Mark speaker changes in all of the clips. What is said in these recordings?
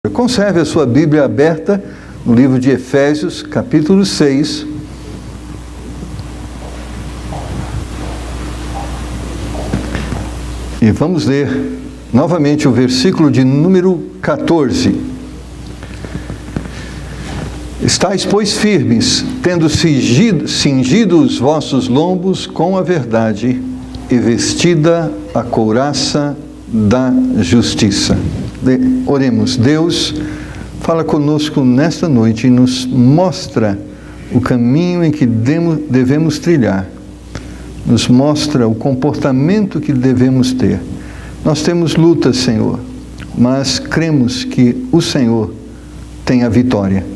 Speaker 1: Conserve a sua Bíblia aberta no livro de Efésios, capítulo 6. E vamos ler novamente o versículo de número 14. Estais, pois, firmes, tendo cingido os vossos lombos com a verdade e vestida a couraça da justiça. Oremos. Deus, fala conosco nesta noite e nos mostra o caminho em que devemos trilhar. Nos mostra o comportamento que devemos ter. Nós temos lutas, Senhor, mas cremos que o Senhor tem a vitória.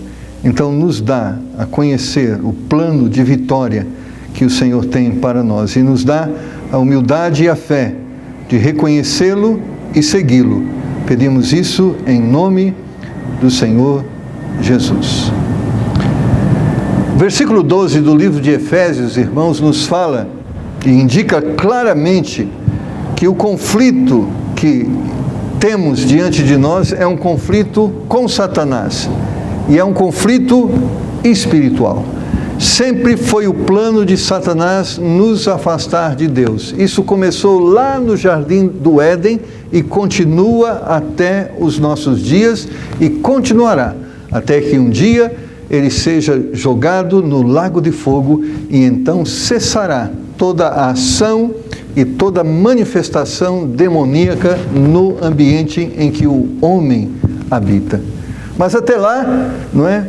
Speaker 1: Então nos dá a conhecer o plano de vitória que o Senhor tem para nós e nos dá a humildade e a fé de reconhecê-lo e segui-lo. Pedimos isso em nome do Senhor Jesus. O versículo 12 do livro de Efésios, irmãos, nos fala e indica claramente que o conflito que temos diante de nós é um conflito com Satanás e é um conflito espiritual. Sempre foi o plano de Satanás nos afastar de Deus. Isso começou lá no Jardim do Éden e continua até os nossos dias e continuará até que um dia ele seja jogado no lago de fogo e então cessará toda a ação e toda manifestação demoníaca no ambiente em que o homem habita. Mas até lá, não é?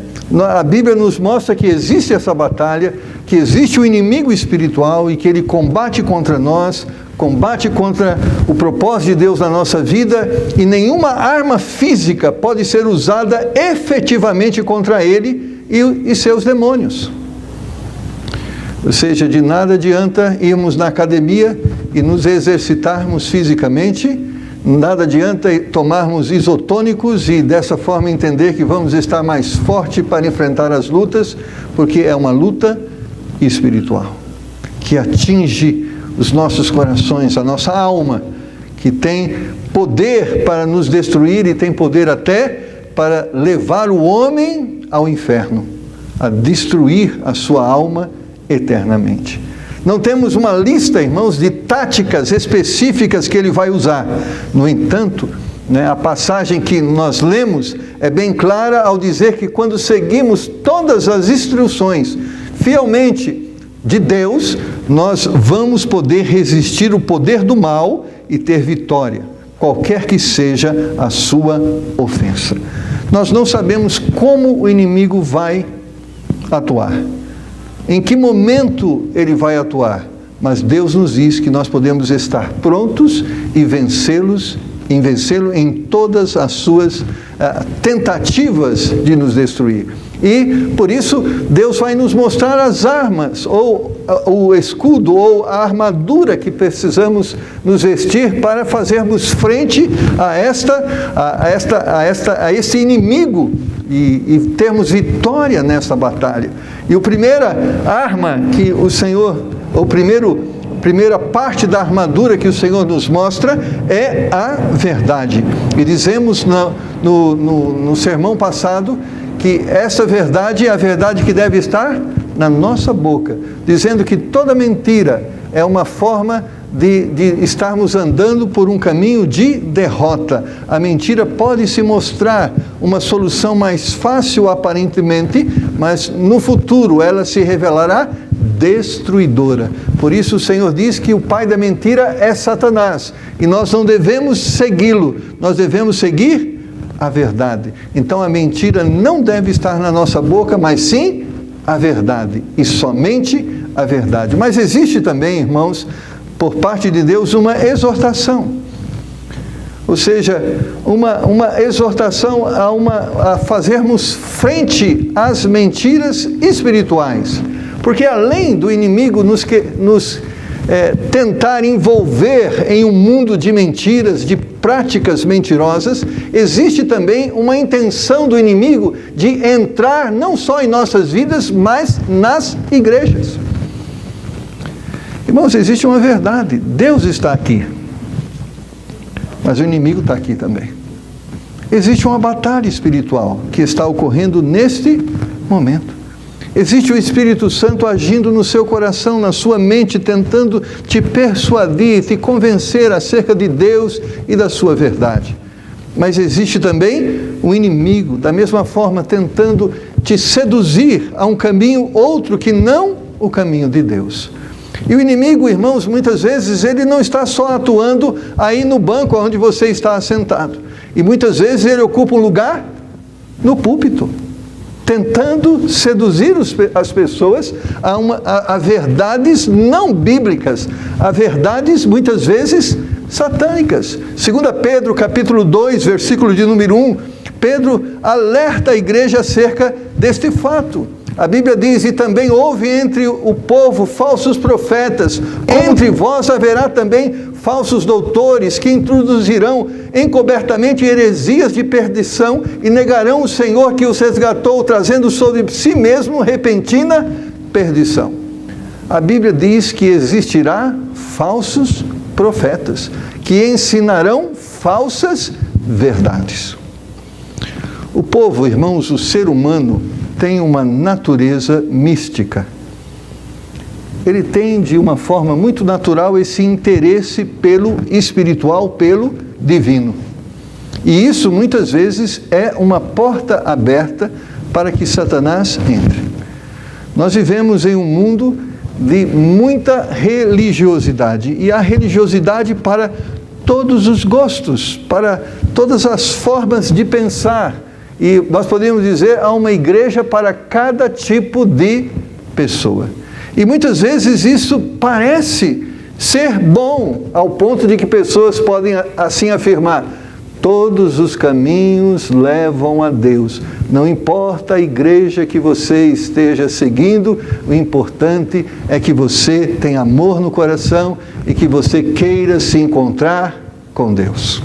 Speaker 1: A Bíblia nos mostra que existe essa batalha, que existe o inimigo espiritual e que ele combate contra nós, combate contra o propósito de Deus na nossa vida e nenhuma arma física pode ser usada efetivamente contra ele e seus demônios. Ou seja, de nada adianta irmos na academia e nos exercitarmos fisicamente, nada adianta tomarmos isotônicos e dessa forma entender que vamos estar mais forte para enfrentar as lutas, porque é uma luta espiritual, que atinge os nossos corações, a nossa alma, que tem poder para nos destruir e tem poder até para levar o homem ao inferno, a destruir a sua alma eternamente. Não temos uma lista, irmãos, de táticas específicas que ele vai usar. No entanto, a passagem que nós lemos é bem clara ao dizer que quando seguimos todas as instruções fielmente de Deus, nós vamos poder resistir o poder do mal e ter vitória, qualquer que seja a sua ofensa. Nós não sabemos como o inimigo vai atuar. Em que momento ele vai atuar? Mas Deus nos diz que nós podemos estar prontos e vencê-lo em todas as suas tentativas de nos destruir. E, por isso, Deus vai nos mostrar as armas, ou o escudo, ou a armadura que precisamos nos vestir para fazermos frente a esse inimigo e termos vitória nessa batalha. E a primeira arma que o Senhor, primeira parte da armadura que o Senhor nos mostra é a verdade. E dizemos no sermão passado que essa verdade é a verdade que deve estar na nossa boca, dizendo que toda mentira é uma forma de estarmos andando por um caminho de derrota. A mentira pode se mostrar uma solução mais fácil aparentemente, mas no futuro ela se revelará destruidora. Por isso o Senhor diz que o pai da mentira é Satanás, e nós não devemos segui-lo, nós devemos seguir a verdade. Então a mentira não deve estar na nossa boca, mas sim a verdade, e somente a verdade. Mas existe também, irmãos, por parte de Deus, uma exortação. Ou seja, uma exortação a fazermos frente às mentiras espirituais. Porque além do inimigo nos tentar envolver em um mundo de mentiras, de práticas mentirosas, existe também uma intenção do inimigo de entrar não só em nossas vidas, mas nas igrejas. Irmãos, existe uma verdade: Deus está aqui, mas o inimigo está aqui também. Existe uma batalha espiritual que está ocorrendo neste momento. Existe o Espírito Santo agindo no seu coração, na sua mente, tentando te persuadir, te convencer acerca de Deus e da sua verdade. Mas existe também o inimigo, da mesma forma, tentando te seduzir a um caminho outro que não o caminho de Deus. E o inimigo, irmãos, muitas vezes ele não está só atuando aí no banco onde você está assentado. E muitas vezes ele ocupa um lugar no púlpito, tentando seduzir as pessoas a verdades não bíblicas, a verdades muitas vezes satânicas. 2 Pedro capítulo 2, versículo de número 1, Pedro alerta a igreja acerca deste fato. A Bíblia diz: e também houve entre o povo falsos profetas, entre vós haverá também falsos doutores, que introduzirão encobertamente heresias de perdição, e negarão o Senhor que os resgatou, trazendo sobre si mesmo repentina perdição. A Bíblia diz que existirá falsos profetas, que ensinarão falsas verdades. O povo, irmãos, o ser humano, tem uma natureza mística. Ele tem, de uma forma muito natural, esse interesse pelo espiritual, pelo divino. E isso, muitas vezes, é uma porta aberta para que Satanás entre. Nós vivemos em um mundo de muita religiosidade, e há religiosidade para todos os gostos, para todas as formas de pensar. E nós podemos dizer, há uma igreja para cada tipo de pessoa. E muitas vezes isso parece ser bom, ao ponto de que pessoas podem assim afirmar: todos os caminhos levam a Deus. Não importa a igreja que você esteja seguindo, o importante é que você tenha amor no coração e que você queira se encontrar com Deus.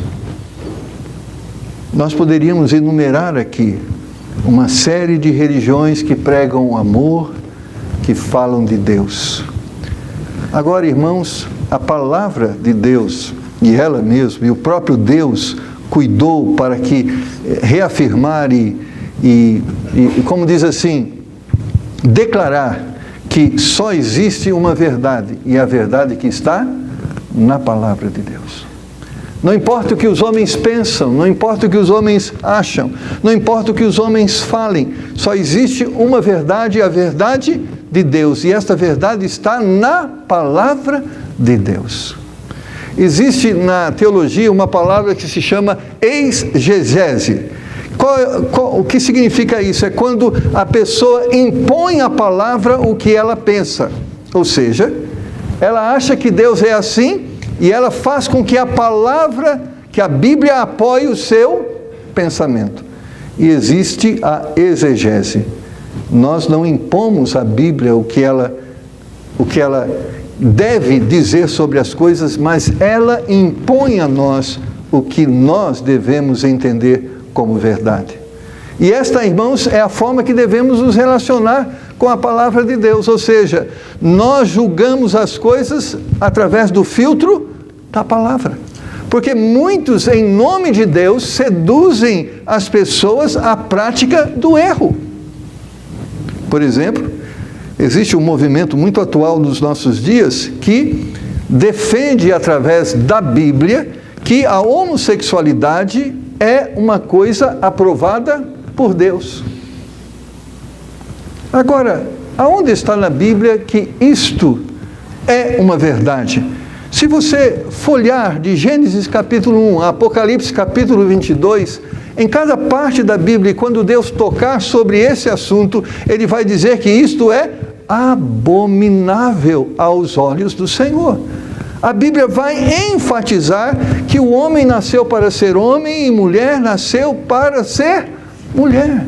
Speaker 1: Nós poderíamos enumerar aqui uma série de religiões que pregam o amor, que falam de Deus. Agora, irmãos, a palavra de Deus, e ela mesma, e o próprio Deus cuidou para que reafirmar e como diz assim, declarar que só existe uma verdade, e a verdade que está na palavra de Deus. Não importa o que os homens pensam, não importa o que os homens acham, não importa o que os homens falem, só existe uma verdade, a verdade de Deus, e esta verdade está na palavra de Deus. Existe na teologia uma palavra que se chama exegese. O que significa isso? É quando a pessoa impõe à palavra o que ela pensa, ou seja, ela acha que Deus é assim, e ela faz com que a palavra, que a Bíblia apoie o seu pensamento. E existe a exegese. Nós não impomos à Bíblia o que ela deve dizer sobre as coisas, mas ela impõe a nós o que nós devemos entender como verdade. E esta, irmãos, é a forma que devemos nos relacionar com a palavra de Deus, ou seja, nós julgamos as coisas através do filtro da palavra. Porque muitos, em nome de Deus, seduzem as pessoas à prática do erro. Por exemplo, existe um movimento muito atual nos nossos dias que defende, através da Bíblia, que a homossexualidade é uma coisa aprovada por Deus. Agora, aonde está na Bíblia que isto é uma verdade? Se você folhear de Gênesis capítulo 1 a Apocalipse capítulo 22, em cada parte da Bíblia, quando Deus tocar sobre esse assunto, Ele vai dizer que isto é abominável aos olhos do Senhor. A Bíblia vai enfatizar que o homem nasceu para ser homem e mulher nasceu para ser mulher.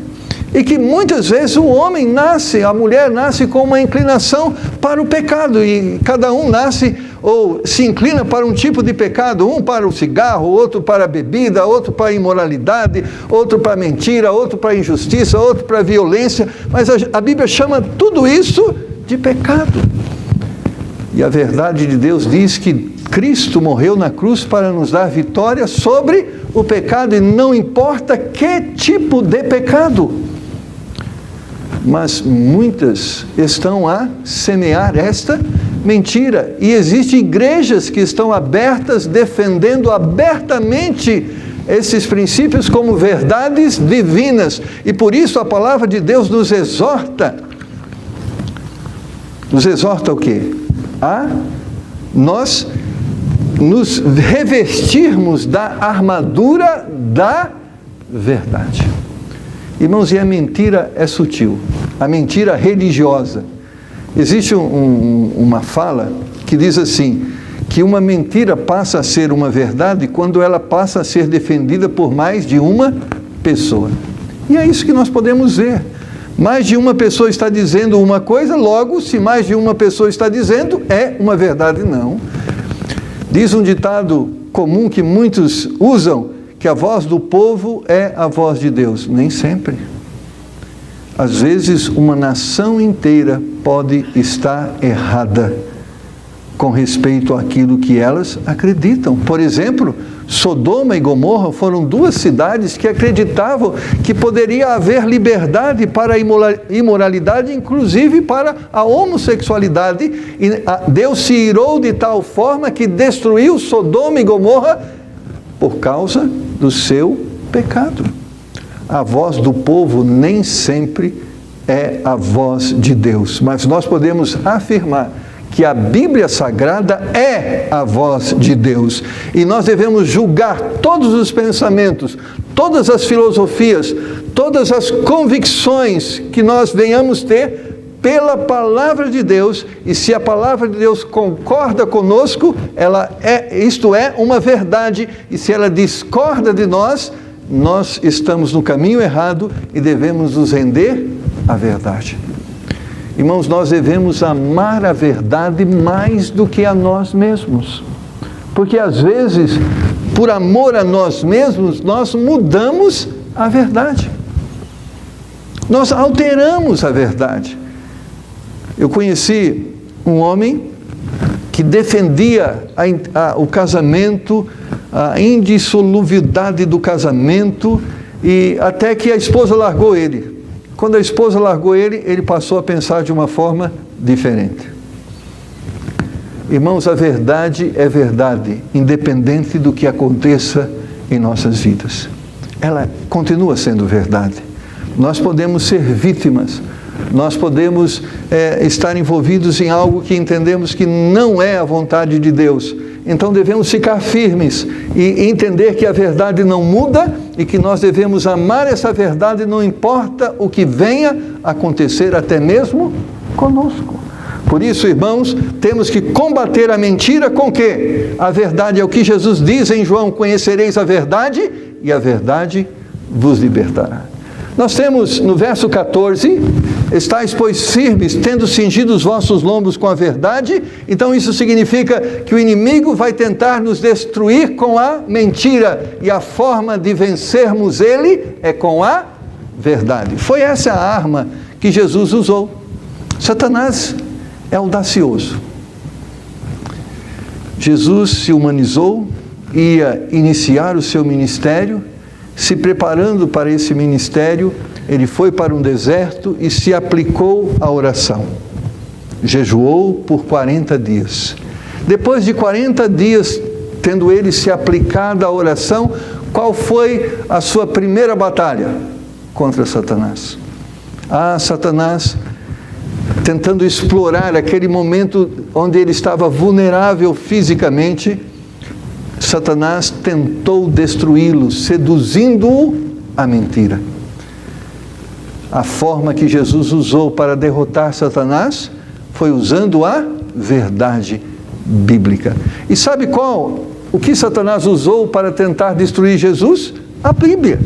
Speaker 1: E que muitas vezes o homem nasce, a mulher nasce com uma inclinação para o pecado, e cada um nasce ou se inclina para um tipo de pecado, um para o cigarro, outro para a bebida, outro para a imoralidade, outro para a mentira, outro para a injustiça, outro para a violência, mas a Bíblia chama tudo isso de pecado. E a verdade de Deus diz que Cristo morreu na cruz para nos dar vitória sobre o pecado, e não importa que tipo de pecado. Mas muitas estão a semear esta mentira, e existem igrejas que estão abertas, defendendo abertamente esses princípios como verdades divinas, e por isso a palavra de Deus nos exorta o quê? A nós nos revestirmos da armadura da verdade. Irmãos, e a mentira é sutil, a mentira religiosa. Existe uma fala que diz assim, que uma mentira passa a ser uma verdade quando ela passa a ser defendida por mais de uma pessoa. E é isso que nós podemos ver. Mais de uma pessoa está dizendo uma coisa, logo, se mais de uma pessoa está dizendo, é uma verdade. Não. Diz um ditado comum que muitos usam, que a voz do povo é a voz de Deus. Nem sempre. Às vezes, uma nação inteira pode estar errada com respeito àquilo que elas acreditam. Por exemplo, Sodoma e Gomorra foram duas cidades que acreditavam que poderia haver liberdade para a imoralidade, inclusive para a homossexualidade, e Deus se irou de tal forma que destruiu Sodoma e Gomorra por causa do seu pecado. A voz do povo nem sempre é a voz de Deus, mas nós podemos afirmar que a Bíblia Sagrada é a voz de Deus, e nós devemos julgar todos os pensamentos, todas as filosofias, todas as convicções que nós venhamos ter pela palavra de Deus, e se a palavra de Deus concorda conosco, isto é uma verdade, e se ela discorda de nós, nós estamos no caminho errado e devemos nos render à verdade. Irmãos, nós devemos amar a verdade mais do que a nós mesmos, porque às vezes, por amor a nós mesmos, nós mudamos a verdade, nós alteramos a verdade. Eu conheci um homem que defendia o casamento, a indissolubilidade do casamento, e até que a esposa largou ele. Quando a esposa largou ele, ele passou a pensar de uma forma diferente. Irmãos, a verdade é verdade, independente do que aconteça em nossas vidas. Ela continua sendo verdade. Nós podemos ser vítimas, nós podemos estar envolvidos em algo que entendemos que não é a vontade de Deus. Então devemos ficar firmes e entender que a verdade não muda e que nós devemos amar essa verdade, não importa o que venha acontecer, até mesmo conosco. Por isso, irmãos, temos que combater a mentira com o quê? A verdade é o que Jesus diz em João: conhecereis a verdade e a verdade vos libertará. Nós temos no verso 14, estáis, pois, firmes, tendo cingido os vossos lombos com a verdade. Então isso significa que o inimigo vai tentar nos destruir com a mentira, e a forma de vencermos ele é com a verdade. Foi essa a arma que Jesus usou. Satanás é audacioso. Jesus se humanizou, ia iniciar o seu ministério. Se preparando para esse ministério, ele foi para um deserto e se aplicou à oração. Jejuou por 40 dias. Depois de 40 dias, tendo ele se aplicado à oração, qual foi a sua primeira batalha? Contra Satanás. Satanás, tentando explorar aquele momento onde ele estava vulnerável fisicamente, Satanás tentou destruí-lo, seduzindo-o à mentira. A forma que Jesus usou para derrotar Satanás foi usando a verdade bíblica. E sabe o que Satanás usou para tentar destruir Jesus? A Bíblia.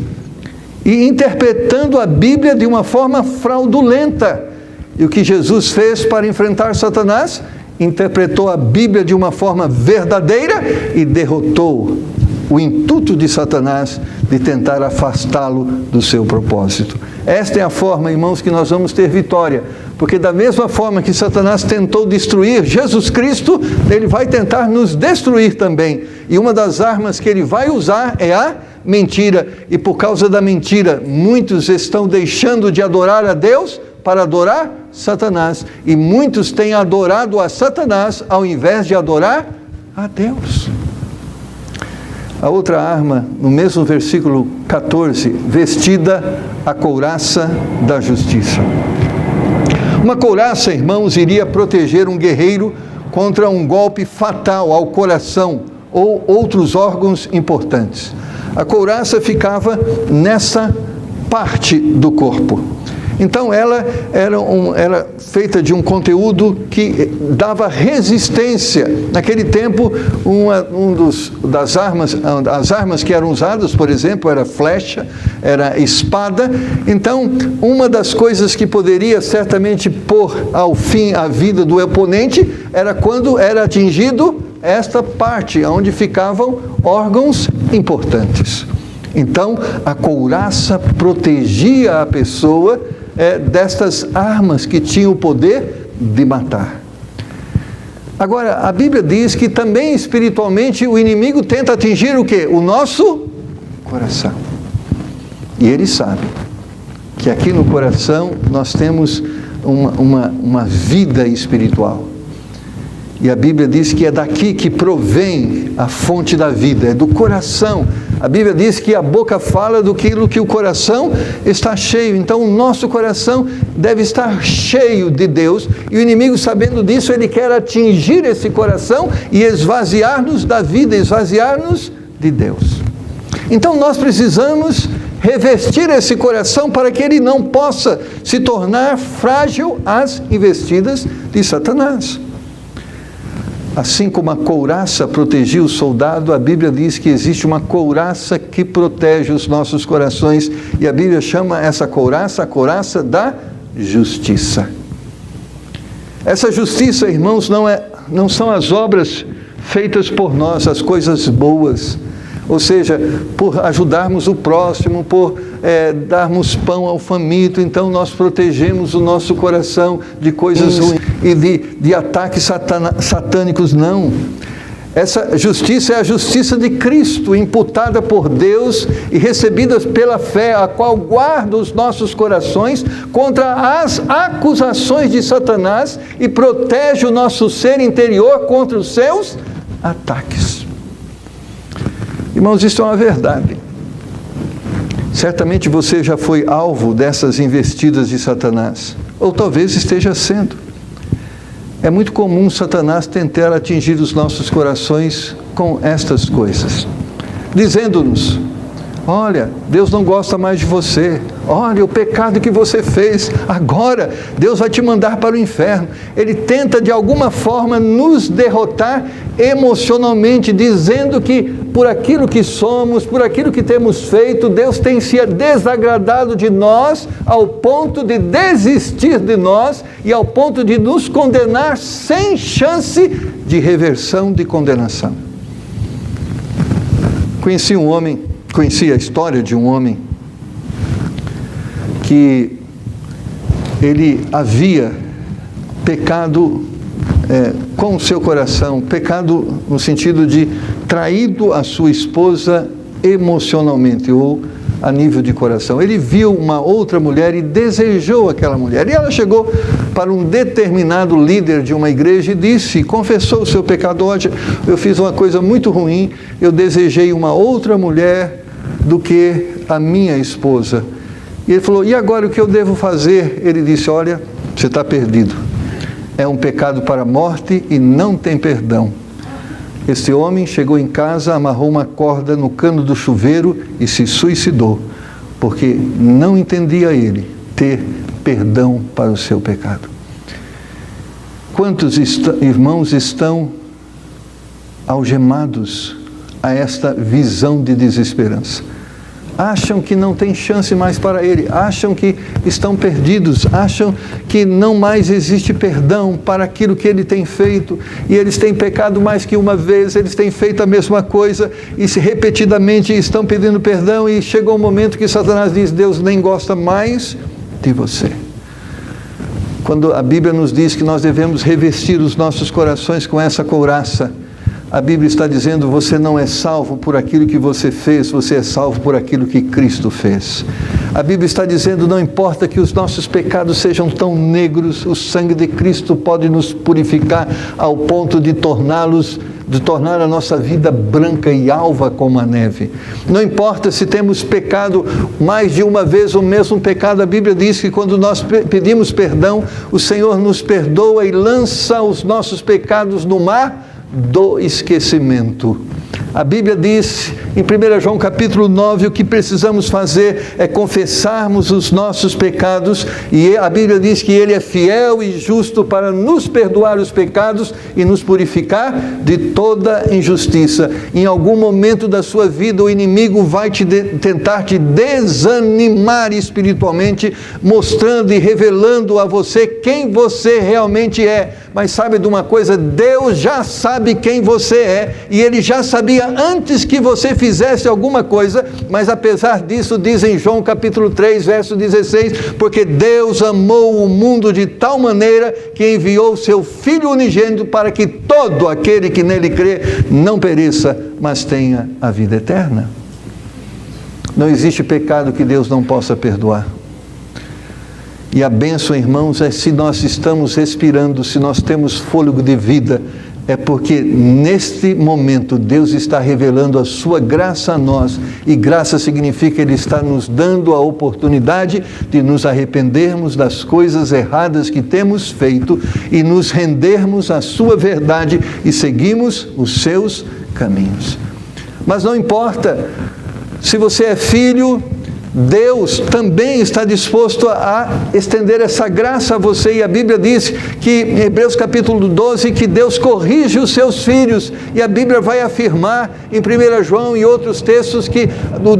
Speaker 1: E interpretando a Bíblia de uma forma fraudulenta. E o que Jesus fez para enfrentar Satanás? Interpretou a Bíblia de uma forma verdadeira e derrotou o intuito de Satanás de tentar afastá-lo do seu propósito. Esta é a forma, irmãos, que nós vamos ter vitória, porque da mesma forma que Satanás tentou destruir Jesus Cristo, ele vai tentar nos destruir também. E uma das armas que ele vai usar é a mentira. E por causa da mentira, muitos estão deixando de adorar a Deus para adorar Satanás. E muitos têm adorado a Satanás ao invés de adorar a Deus. A outra arma, no mesmo versículo 14, vestida a couraça da justiça. Uma couraça, irmãos, iria proteger um guerreiro contra um golpe fatal ao coração ou outros órgãos importantes. A couraça ficava nessa parte do corpo. Então ela era feita de um conteúdo que dava resistência. Naquele tempo, as armas que eram usadas, por exemplo, era flecha, era espada. Então, uma das coisas que poderia certamente pôr ao fim a vida do oponente era quando era atingido esta parte, onde ficavam órgãos importantes. Então, a couraça protegia a pessoa destas armas que tinham o poder de matar. Agora, a Bíblia diz que também espiritualmente o inimigo tenta atingir o quê? O nosso coração. E ele sabe que aqui no coração nós temos uma vida espiritual. E a Bíblia diz que é daqui que provém a fonte da vida, é do coração. A Bíblia diz que a boca fala do que o coração está cheio. Então o nosso coração deve estar cheio de Deus. E o inimigo, sabendo disso, ele quer atingir esse coração e esvaziar-nos da vida, esvaziar-nos de Deus. Então nós precisamos revestir esse coração para que ele não possa se tornar frágil às investidas de Satanás. Assim como a couraça protegia o soldado, a Bíblia diz que existe uma couraça que protege os nossos corações, e a Bíblia chama essa couraça a couraça da justiça. Essa justiça, irmãos, não são as obras feitas por nós, as coisas boas, ou seja, por ajudarmos o próximo, por darmos pão ao faminto. Então nós protegemos o nosso coração de coisas ruins e de ataques satânicos, não. Essa justiça é a justiça de Cristo, imputada por Deus e recebida pela fé, a qual guarda os nossos corações contra as acusações de Satanás e protege o nosso ser interior contra os seus ataques. Irmãos, isso é uma verdade. Certamente você já foi alvo dessas investidas de Satanás, ou talvez esteja sendo. É muito comum Satanás tentar atingir os nossos corações com estas coisas, dizendo-nos: olha, Deus não gosta mais de você. Olha o pecado que você fez. Agora Deus vai te mandar para o inferno. Ele tenta de alguma forma nos derrotar emocionalmente, dizendo que por aquilo que somos, por aquilo que temos feito, Deus tem se desagradado de nós ao ponto de desistir de nós e ao ponto de nos condenar sem chance de reversão de condenação. Conheci a história de um homem que ele havia pecado com o seu coração, pecado no sentido de traído a sua esposa emocionalmente ou a nível de coração. Ele viu uma outra mulher e desejou aquela mulher. E ela chegou para um determinado líder de uma igreja e disse, confessou o seu pecado: hoje eu fiz uma coisa muito ruim, eu desejei uma outra mulher do que a minha esposa. E ele falou: e agora o que eu devo fazer? Ele disse: olha, você está perdido. É um pecado para a morte e não tem perdão. Esse homem chegou em casa, amarrou uma corda no cano do chuveiro e se suicidou, porque não entendia ele ter perdão para o seu pecado. Quantos irmãos estão algemados a esta visão de desesperança? acham que não tem chance mais para Ele, acham que estão perdidos, acham que não mais existe perdão para aquilo que Ele tem feito, e eles têm pecado mais que uma vez, eles têm feito a mesma coisa, e se repetidamente estão pedindo perdão, e chegou um momento que Satanás diz: Deus nem gosta mais de você. Quando a Bíblia nos diz que nós devemos revestir os nossos corações com essa couraça, a Bíblia está dizendo: você não é salvo por aquilo que você fez, você é salvo por aquilo que Cristo fez. A Bíblia está dizendo: não importa que os nossos pecados sejam tão negros, o sangue de Cristo pode nos purificar ao ponto de tornar a nossa vida branca e alva como a neve. Não importa se temos pecado mais de uma vez o mesmo pecado, a Bíblia diz que quando nós pedimos perdão, o Senhor nos perdoa e lança os nossos pecados no mar do esquecimento. A Bíblia diz em 1 João capítulo 9, o que precisamos fazer é confessarmos os nossos pecados, e a Bíblia diz que Ele é fiel e justo para nos perdoar os pecados e nos purificar de toda injustiça. Em algum momento da sua vida, o inimigo vai tentar te desanimar espiritualmente, mostrando e revelando a você quem você realmente é. Mas sabe de uma coisa? Deus já sabe quem você é, e Ele já sabia antes que você fizesse alguma coisa, mas apesar disso, diz em João capítulo 3, verso 16, porque Deus amou o mundo de tal maneira que enviou o seu Filho unigênito para que todo aquele que nele crê não pereça, mas tenha a vida eterna. Não existe pecado que Deus não possa perdoar. E a bênção, irmãos, é se nós estamos respirando, se nós temos fôlego de vida, é porque neste momento Deus está revelando a sua graça a nós, e graça significa Ele está nos dando a oportunidade de nos arrependermos das coisas erradas que temos feito e nos rendermos à sua verdade e seguirmos os seus caminhos. Mas não importa se você é filho, Deus também está disposto a estender essa graça a você, e a Bíblia diz que, em Hebreus capítulo 12, que Deus corrige os seus filhos, e a Bíblia vai afirmar em 1 João e outros textos que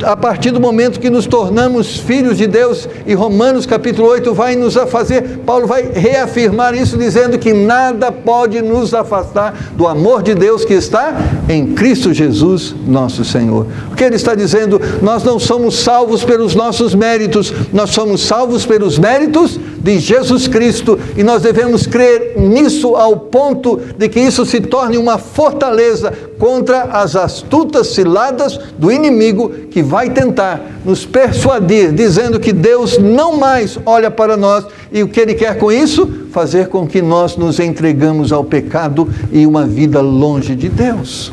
Speaker 1: a partir do momento que nos tornamos filhos de Deus, e Romanos capítulo 8 vai nos fazer, Paulo vai reafirmar isso dizendo que nada pode nos afastar do amor de Deus que está em Cristo Jesus, nosso Senhor. O que ele está dizendo? Nós não somos salvos pelos nossos méritos, nós somos salvos pelos méritos de Jesus Cristo, e nós devemos crer nisso ao ponto de que isso se torne uma fortaleza contra as astutas ciladas do inimigo, que vai tentar nos persuadir, dizendo que Deus não mais olha para nós, e o que Ele quer com isso? Fazer com que nós nos entregamos ao pecado e uma vida longe de Deus.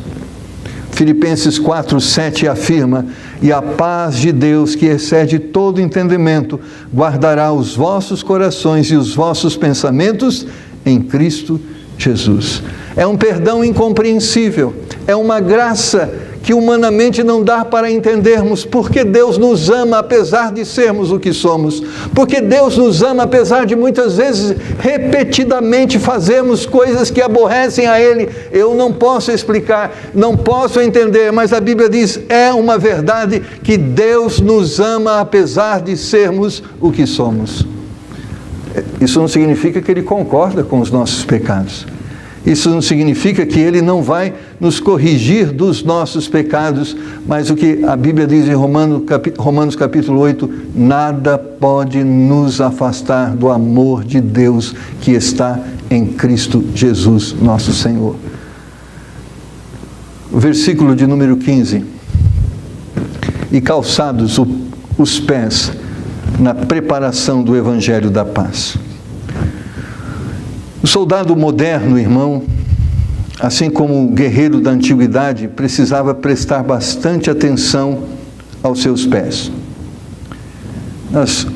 Speaker 1: Filipenses 4:7 afirma: e a paz de Deus, que excede todo entendimento, guardará os vossos corações e os vossos pensamentos em Cristo Jesus. É um perdão incompreensível, é uma graça que humanamente não dá para entendermos, porque Deus nos ama apesar de sermos o que somos, porque Deus nos ama apesar de muitas vezes repetidamente fazermos coisas que aborrecem a Ele. Eu não posso explicar, não posso entender, mas a Bíblia diz, é uma verdade, que Deus nos ama apesar de sermos o que somos. Isso não significa que Ele concorda com os nossos pecados. Isso não significa que Ele não vai nos corrigir dos nossos pecados, mas o que a Bíblia diz em Romanos capítulo 8, nada pode nos afastar do amor de Deus que está em Cristo Jesus, nosso Senhor. O versículo de número 15: e calçados os pés na preparação do Evangelho da paz. O soldado moderno, irmão, assim como o guerreiro da antiguidade, precisava prestar bastante atenção aos seus pés. Nas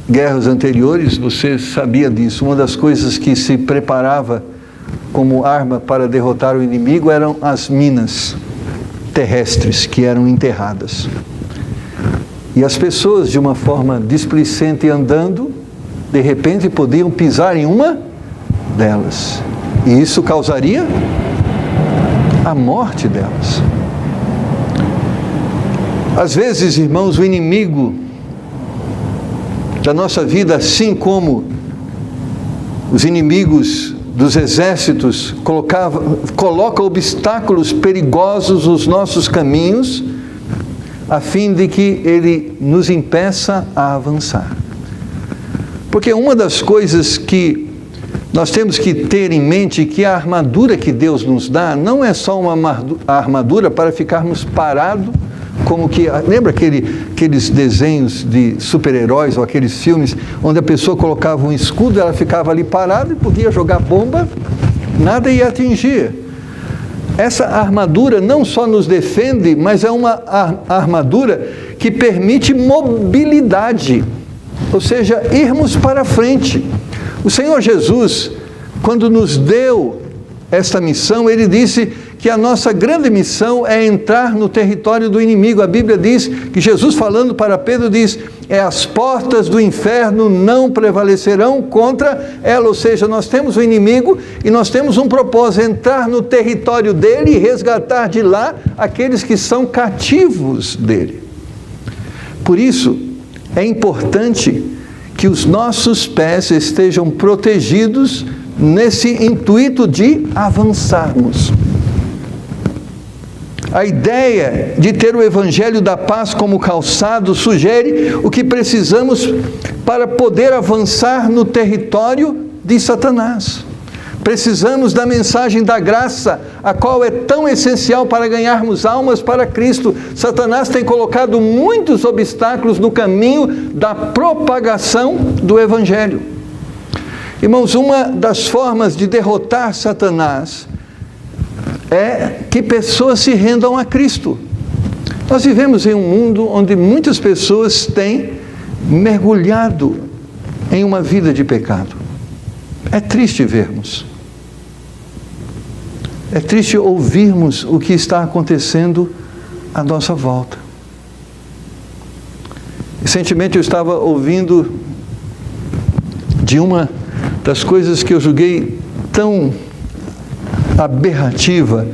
Speaker 1: guerras anteriores, você sabia disso, uma das coisas que se preparava como arma para derrotar o inimigo eram as minas terrestres que eram enterradas. E as pessoas, de uma forma displicente andando, de repente podiam pisar em uma delas, e isso causaria a morte delas. Às vezes, irmãos, o inimigo da nossa vida, assim como os inimigos dos exércitos coloca obstáculos perigosos nos nossos caminhos, a fim de que ele nos impeça a avançar. Porque uma das coisas que nós temos que ter em mente que a armadura que Deus nos dá não é só uma armadura para ficarmos parados, como que, lembra aqueles desenhos de super-heróis ou aqueles filmes onde a pessoa colocava um escudo, ela ficava ali parada e podia jogar bomba, nada ia atingir. Essa armadura não só nos defende, mas é uma armadura que permite mobilidade, ou seja, irmos para frente. O Senhor Jesus, quando nos deu esta missão, Ele disse que a nossa grande missão é entrar no território do inimigo. A Bíblia diz que Jesus, falando para Pedro, diz: as portas do inferno não prevalecerão contra ela. Ou seja, nós temos o inimigo e nós temos um propósito: entrar no território dele e resgatar de lá aqueles que são cativos dele. Por isso, é importante que os nossos pés estejam protegidos nesse intuito de avançarmos. A ideia de ter o Evangelho da Paz como calçado sugere o que precisamos para poder avançar no território de Satanás. Precisamos da mensagem da graça, a qual é tão essencial para ganharmos almas para Cristo. Satanás tem colocado muitos obstáculos no caminho da propagação do Evangelho. Irmãos, uma das formas de derrotar Satanás é que pessoas se rendam a Cristo. Nós vivemos em um mundo onde muitas pessoas têm mergulhado em uma vida de pecado. É triste vermos. É triste ouvirmos o que está acontecendo à nossa volta. Recentemente eu estava ouvindo de uma das coisas que eu julguei tão aberrativa,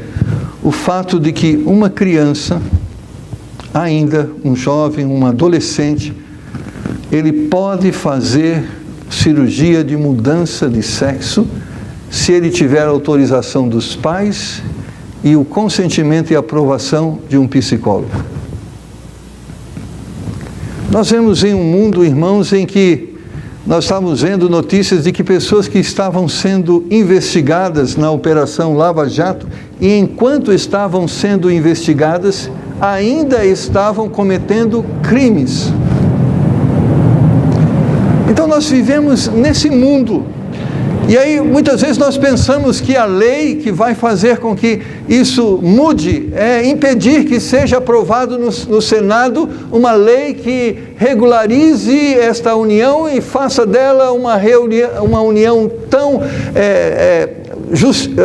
Speaker 1: o fato de que uma criança, ainda um jovem, um adolescente, ele pode fazer cirurgia de mudança de sexo se ele tiver autorização dos pais e o consentimento e aprovação de um psicólogo. Nós vemos em um mundo, irmãos, em que nós estávamos vendo notícias de que pessoas que estavam sendo investigadas na Operação Lava Jato, e enquanto estavam sendo investigadas, ainda estavam cometendo crimes. Então nós vivemos nesse mundo. E aí, muitas vezes nós pensamos que a lei que vai fazer com que isso mude é impedir que seja aprovado no Senado uma lei que regularize esta união e faça dela uma união tão,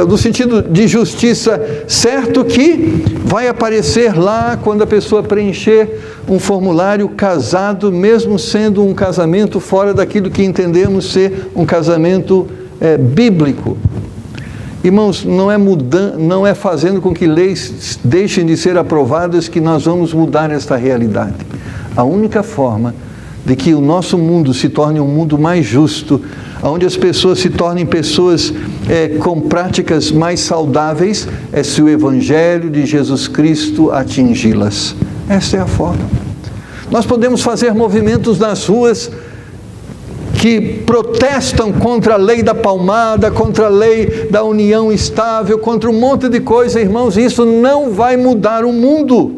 Speaker 1: no sentido de justiça, certo, que vai aparecer lá quando a pessoa preencher um formulário casado, mesmo sendo um casamento fora daquilo que entendemos ser um casamento bíblico. Irmãos, não é fazendo com que leis deixem de ser aprovadas que nós vamos mudar esta realidade. A única forma de que o nosso mundo se torne um mundo mais justo, onde as pessoas se tornem pessoas com práticas mais saudáveis, é se o Evangelho de Jesus Cristo atingi-las. Esta é a forma. Nós podemos fazer movimentos nas ruas que protestam contra a lei da palmada, contra a lei da união estável, contra um monte de coisa, irmãos, isso não vai mudar o mundo.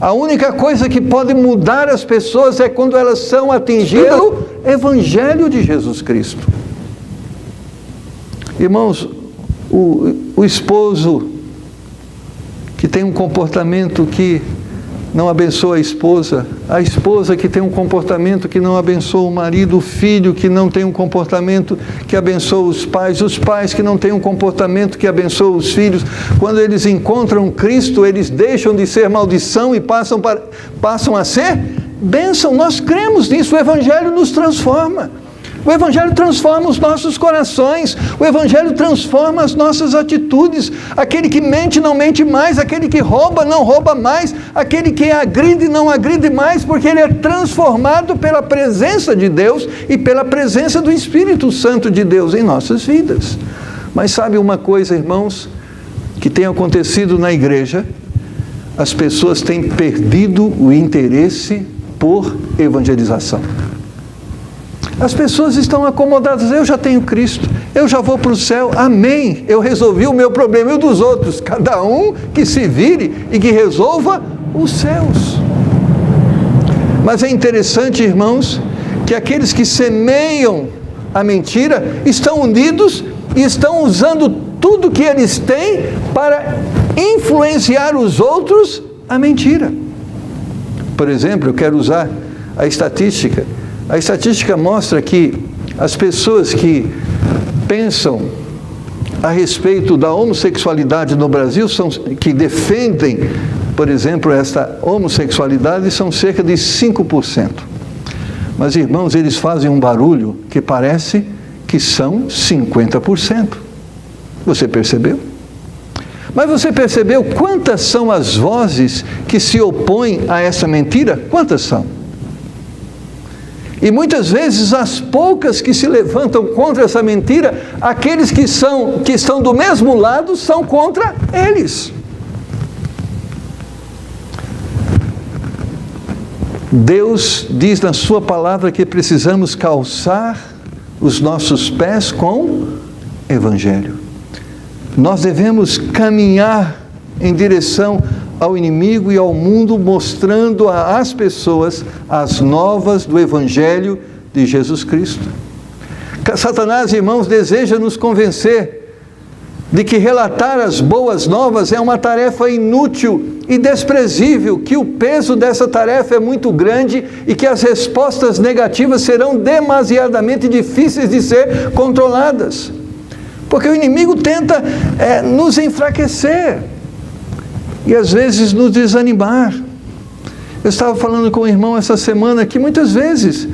Speaker 1: A única coisa que pode mudar as pessoas é quando elas são atingidas pelo Evangelho de Jesus Cristo. Irmãos, o esposo que tem um comportamento que não abençoa a esposa que tem um comportamento que não abençoa o marido, o filho que não tem um comportamento que abençoa os pais que não têm um comportamento que abençoa os filhos, quando eles encontram Cristo, eles deixam de ser maldição e passam a ser bênção. Nós cremos nisso, o Evangelho nos transforma. O Evangelho transforma os nossos corações, o Evangelho transforma as nossas atitudes. Aquele que mente não mente mais, aquele que rouba não rouba mais, aquele que agride não agride mais, porque ele é transformado pela presença de Deus e pela presença do Espírito Santo de Deus em nossas vidas. Mas sabe uma coisa, irmãos, que tem acontecido na igreja? As pessoas têm perdido o interesse por evangelização. As pessoas estão acomodadas, eu já tenho Cristo, eu já vou para o céu, amém, eu resolvi o meu problema e o dos outros, cada um que se vire e que resolva os seus. Mas é interessante, irmãos, que aqueles que semeiam a mentira estão unidos e estão usando tudo que eles têm para influenciar os outros a mentira. Por exemplo, eu quero usar a estatística. A estatística mostra que as pessoas que pensam a respeito da homossexualidade no Brasil, que defendem, por exemplo, esta homossexualidade, são cerca de 5%. Mas, irmãos, eles fazem um barulho que parece que são 50%. Você percebeu? Mas você percebeu quantas são as vozes que se opõem a essa mentira? Quantas são? E muitas vezes as poucas que se levantam contra essa mentira, aqueles que estão do mesmo lado são contra eles. Deus diz na sua palavra que precisamos calçar os nossos pés com Evangelho. Nós devemos caminhar em direção ao inimigo e ao mundo, mostrando às pessoas as novas do Evangelho de Jesus Cristo. Satanás, irmãos, deseja nos convencer de que relatar as boas novas é uma tarefa inútil e desprezível, que o peso dessa tarefa é muito grande e que as respostas negativas serão demasiadamente difíceis de ser controladas. Porque o inimigo tenta nos enfraquecer e às vezes nos desanimar. Eu estava falando com o irmão essa semana que muitas vezes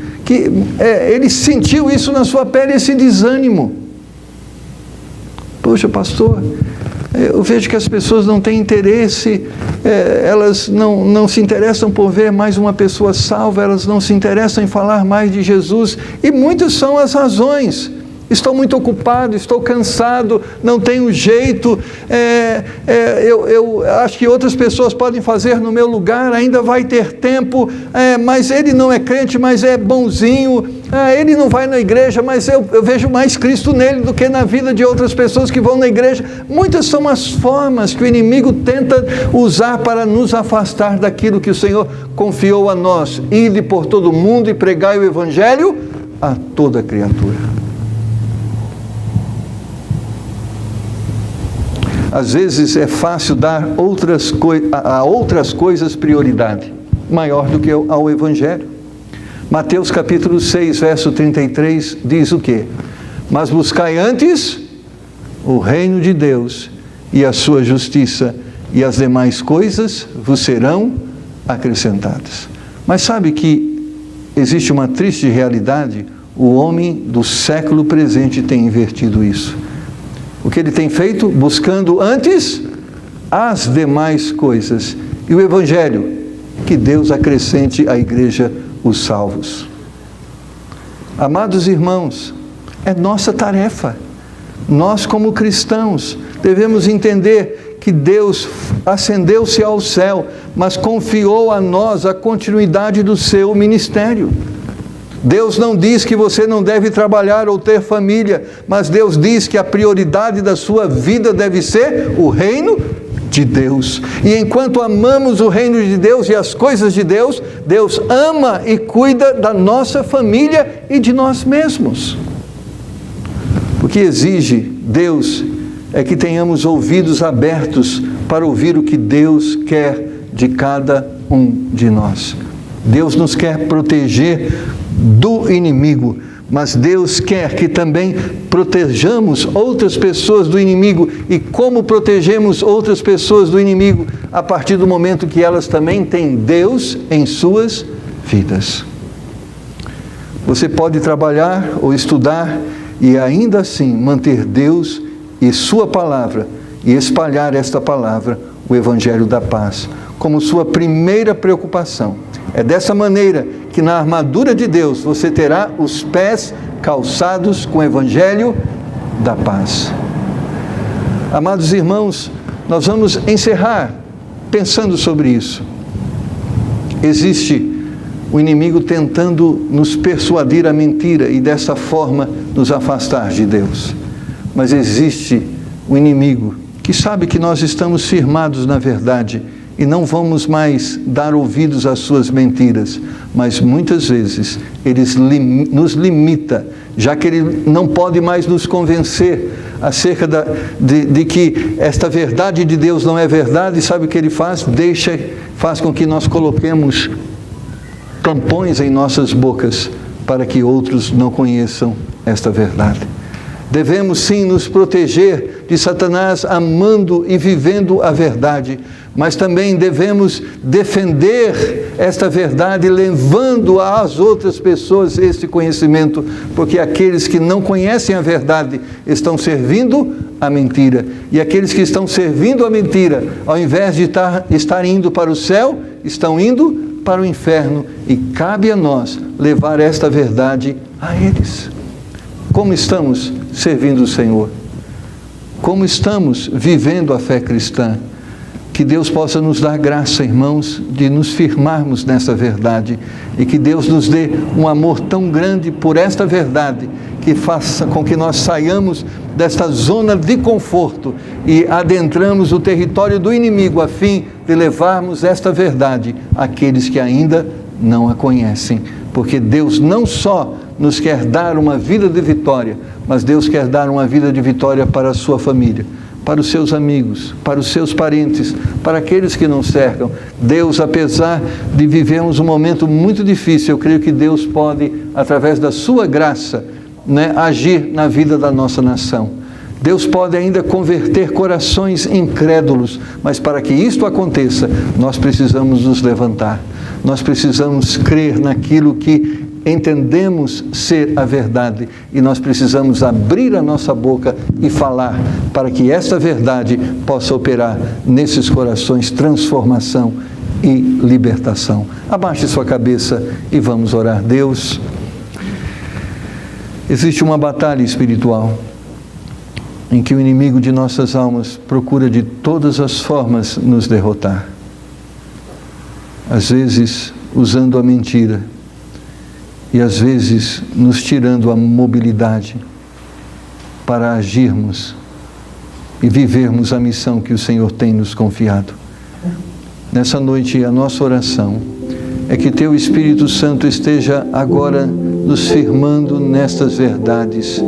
Speaker 1: ele sentiu isso na sua pele, esse desânimo. Poxa, pastor, eu vejo que as pessoas não têm interesse, elas não se interessam por ver mais uma pessoa salva, elas não se interessam em falar mais de Jesus, e muitas são as razões. Estou muito ocupado, estou cansado, não tenho jeito, eu acho que outras pessoas podem fazer no meu lugar, ainda vai ter tempo, mas ele não é crente, mas é bonzinho, ele não vai na igreja, mas eu vejo mais Cristo nele do que na vida de outras pessoas que vão na igreja. Muitas são as formas que o inimigo tenta usar para nos afastar daquilo que o Senhor confiou a nós. Ide por todo o mundo e pregai o Evangelho a toda criatura. Às vezes é fácil dar a outras coisas prioridade, maior do que ao Evangelho. Mateus capítulo 6, verso 33, diz o quê? Mas buscai antes o reino de Deus e a sua justiça, e as demais coisas vos serão acrescentadas. Mas sabe que existe uma triste realidade? O homem do século presente tem invertido isso. O que ele tem feito? Buscando antes as demais coisas. E o Evangelho, que Deus acrescente à igreja os salvos. Amados irmãos, é nossa tarefa. Nós, como cristãos, devemos entender que Deus ascendeu-se ao céu, mas confiou a nós a continuidade do seu ministério. Deus não diz que você não deve trabalhar ou ter família, mas Deus diz que a prioridade da sua vida deve ser o reino de Deus. E enquanto amamos o reino de Deus e as coisas de Deus, Deus ama e cuida da nossa família e de nós mesmos. O que exige Deus é que tenhamos ouvidos abertos para ouvir o que Deus quer de cada um de nós. Deus nos quer proteger do inimigo, mas Deus quer que também protejamos outras pessoas do inimigo. E como protegemos outras pessoas do inimigo? A partir do momento que elas também têm Deus em suas vidas. Você pode trabalhar ou estudar e ainda assim manter Deus e sua palavra e espalhar esta palavra, o Evangelho da Paz, como sua primeira preocupação. É dessa maneira que na armadura de Deus você terá os pés calçados com o Evangelho da Paz. Amados irmãos, nós vamos encerrar pensando sobre isso. Existe o inimigo tentando nos persuadir a mentira e dessa forma nos afastar de Deus. Mas existe o inimigo que sabe que nós estamos firmados na verdade e não vamos mais dar ouvidos às suas mentiras, mas muitas vezes ele nos limita, já que ele não pode mais nos convencer acerca de que esta verdade de Deus não é verdade. Sabe o que ele faz? Faz com que nós coloquemos tampões em nossas bocas para que outros não conheçam esta verdade. Devemos sim nos proteger de Satanás amando e vivendo a verdade, mas também devemos defender esta verdade levando às outras pessoas este conhecimento, porque aqueles que não conhecem a verdade estão servindo a mentira, e aqueles que estão servindo a mentira, ao invés de estar indo para o céu, estão indo para o inferno, e cabe a nós levar esta verdade a eles. Como estamos servindo o Senhor? Como estamos vivendo a fé cristã? Que Deus possa nos dar graça, irmãos, de nos firmarmos nessa verdade, e que Deus nos dê um amor tão grande por esta verdade, que faça com que nós saiamos desta zona de conforto e adentramos o território do inimigo, a fim de levarmos esta verdade àqueles que ainda não a conhecem. Porque Deus não só nos quer dar uma vida de vitória, mas Deus quer dar uma vida de vitória para a sua família, para os seus amigos, para os seus parentes, para aqueles que nos cercam. Deus, apesar de vivermos um momento muito difícil, eu creio que Deus pode, através da sua graça, agir na vida da nossa nação. Deus pode ainda converter corações incrédulos, mas para que isto aconteça, nós precisamos nos levantar. Nós precisamos crer naquilo que entendemos ser a verdade, e nós precisamos abrir a nossa boca e falar, para que esta verdade possa operar nesses corações transformação e libertação. Abaixe sua cabeça e vamos orar. Deus, existe uma batalha espiritual em que o inimigo de nossas almas procura de todas as formas nos derrotar. Às vezes usando a mentira, e às vezes nos tirando a mobilidade para agirmos e vivermos a missão que o Senhor tem nos confiado. Nessa noite, a nossa oração é que Teu Espírito Santo esteja agora nos firmando nestas verdades,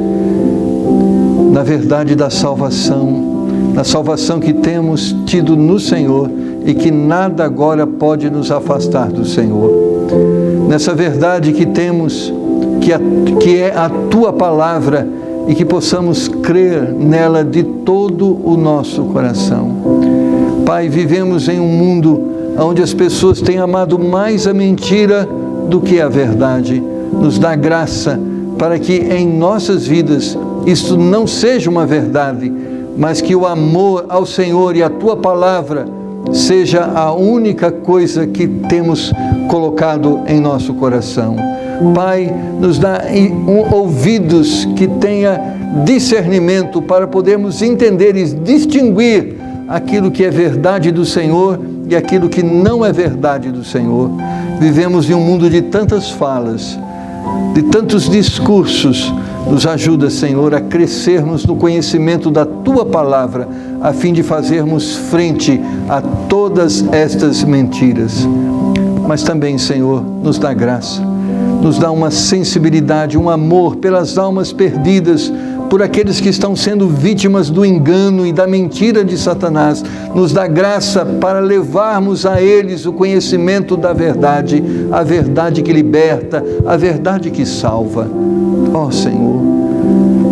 Speaker 1: na verdade da salvação, na salvação que temos tido no Senhor e que nada agora pode nos afastar do Senhor. Nessa verdade que temos, que é a Tua palavra, e que possamos crer nela de todo o nosso coração. Pai, vivemos em um mundo onde as pessoas têm amado mais a mentira do que a verdade. Nos dá graça para que em nossas vidas isto não seja uma verdade, mas que o amor ao Senhor e à Tua palavra seja a única coisa que temos colocado em nosso coração. Pai, nos dá ouvidos que tenha discernimento para podermos entender e distinguir aquilo que é verdade do Senhor e aquilo que não é verdade do Senhor. Vivemos em um mundo de tantas falas, de tantos discursos. Nos ajuda, Senhor, a crescermos no conhecimento da Tua palavra, a fim de fazermos frente a todas estas mentiras. Mas também, Senhor, nos dá graça, nos dá uma sensibilidade, um amor pelas almas perdidas, por aqueles que estão sendo vítimas do engano e da mentira de Satanás. Nos dá graça para levarmos a eles o conhecimento da verdade, a verdade que liberta, a verdade que salva. Ó Senhor,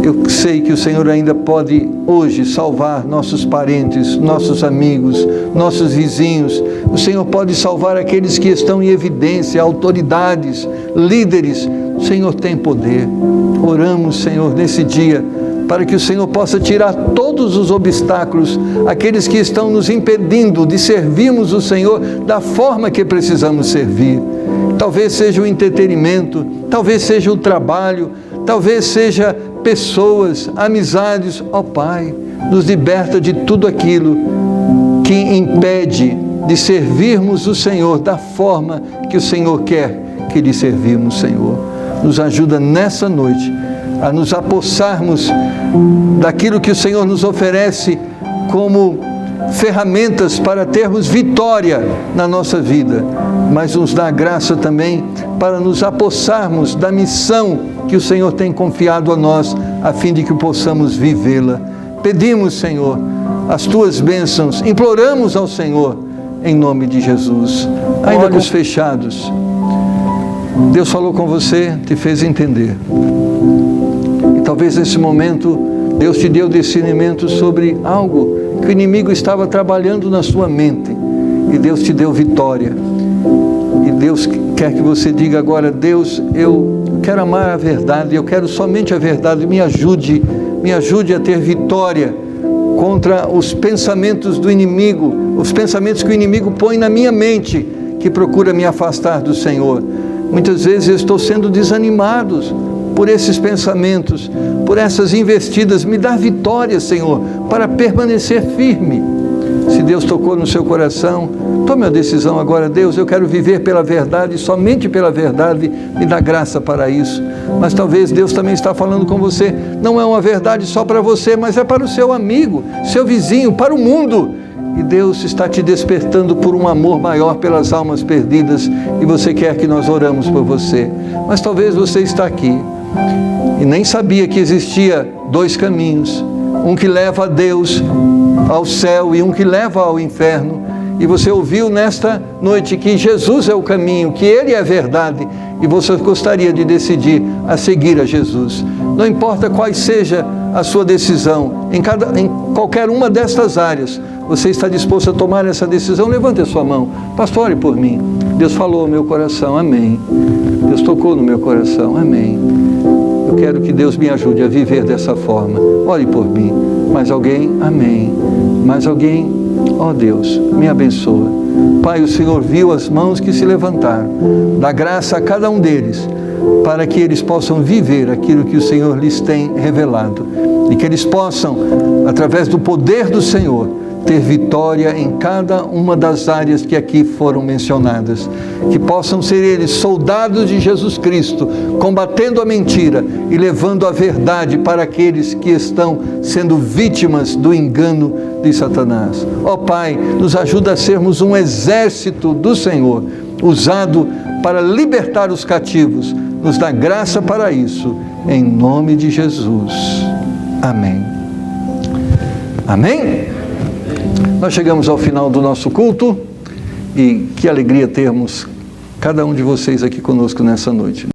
Speaker 1: eu sei que o Senhor ainda pode hoje salvar nossos parentes, nossos amigos, nossos vizinhos. O Senhor pode salvar aqueles que estão em evidência, autoridades, líderes. O Senhor tem poder. Oramos, Senhor, nesse dia, para que o Senhor possa tirar todos os obstáculos, aqueles que estão nos impedindo de servirmos o Senhor da forma que precisamos servir. Talvez seja o entretenimento, talvez seja o trabalho, talvez seja pessoas, amizades. Ó Pai, nos liberta de tudo aquilo que impede de servirmos o Senhor da forma que o Senhor quer que lhe servirmos, Senhor. Nos ajuda nessa noite a nos apossarmos daquilo que o Senhor nos oferece como ferramentas para termos vitória na nossa vida, mas nos dá graça também para nos apossarmos da missão que o Senhor tem confiado a nós, a fim de que possamos vivê-la. Pedimos, Senhor, as Tuas bênçãos, imploramos ao Senhor, em nome de Jesus. Ainda olhos fechados, Deus falou com você, te fez entender. E talvez nesse momento, Deus te deu discernimento sobre algo que o inimigo estava trabalhando na sua mente. E Deus te deu vitória. E Deus quer que você diga agora: Deus, eu quero amar a verdade, eu quero somente a verdade, me ajude a ter vitória contra os pensamentos do inimigo, os pensamentos que o inimigo põe na minha mente, que procura me afastar do Senhor. Muitas vezes eu estou sendo desanimado por esses pensamentos, por essas investidas. Me dá vitória, Senhor, para permanecer firme. Se Deus tocou no seu coração, tome a decisão agora: Deus, eu quero viver pela verdade, somente pela verdade, me dá graça para isso. Mas talvez Deus também está falando com você, não é uma verdade só para você, mas é para o seu amigo, seu vizinho, para o mundo. E Deus está te despertando por um amor maior pelas almas perdidas, e você quer que nós oramos por você. Mas talvez você está aqui e nem sabia que existia dois caminhos, um que leva a Deus, ao céu, e um que leva ao inferno. E você ouviu nesta noite que Jesus é o caminho, que Ele é a verdade, e você gostaria de decidir a seguir a Jesus. Não importa qual seja a sua decisão, em qualquer uma destas áreas, você está disposto a tomar essa decisão? Levante a sua mão. Pastor, ore por mim. Deus falou ao meu coração, amém. Deus tocou no meu coração, amém. Eu quero que Deus me ajude a viver dessa forma. Ore por mim. Mais alguém? Amém. Mais alguém? Ó Deus, me abençoa. Pai, o Senhor viu as mãos que se levantaram. Dá graça a cada um deles, para que eles possam viver aquilo que o Senhor lhes tem revelado. E que eles possam, através do poder do Senhor, ter vitória em cada uma das áreas que aqui foram mencionadas. Que possam ser eles soldados de Jesus Cristo, combatendo a mentira e levando a verdade para aqueles que estão sendo vítimas do engano de Satanás. Ó Pai, nos ajuda a sermos um exército do Senhor, usado para libertar os cativos. Nos dá graça para isso, em nome de Jesus. Amém. Amém? Nós chegamos ao final do nosso culto, e que alegria termos cada um de vocês aqui conosco nessa noite.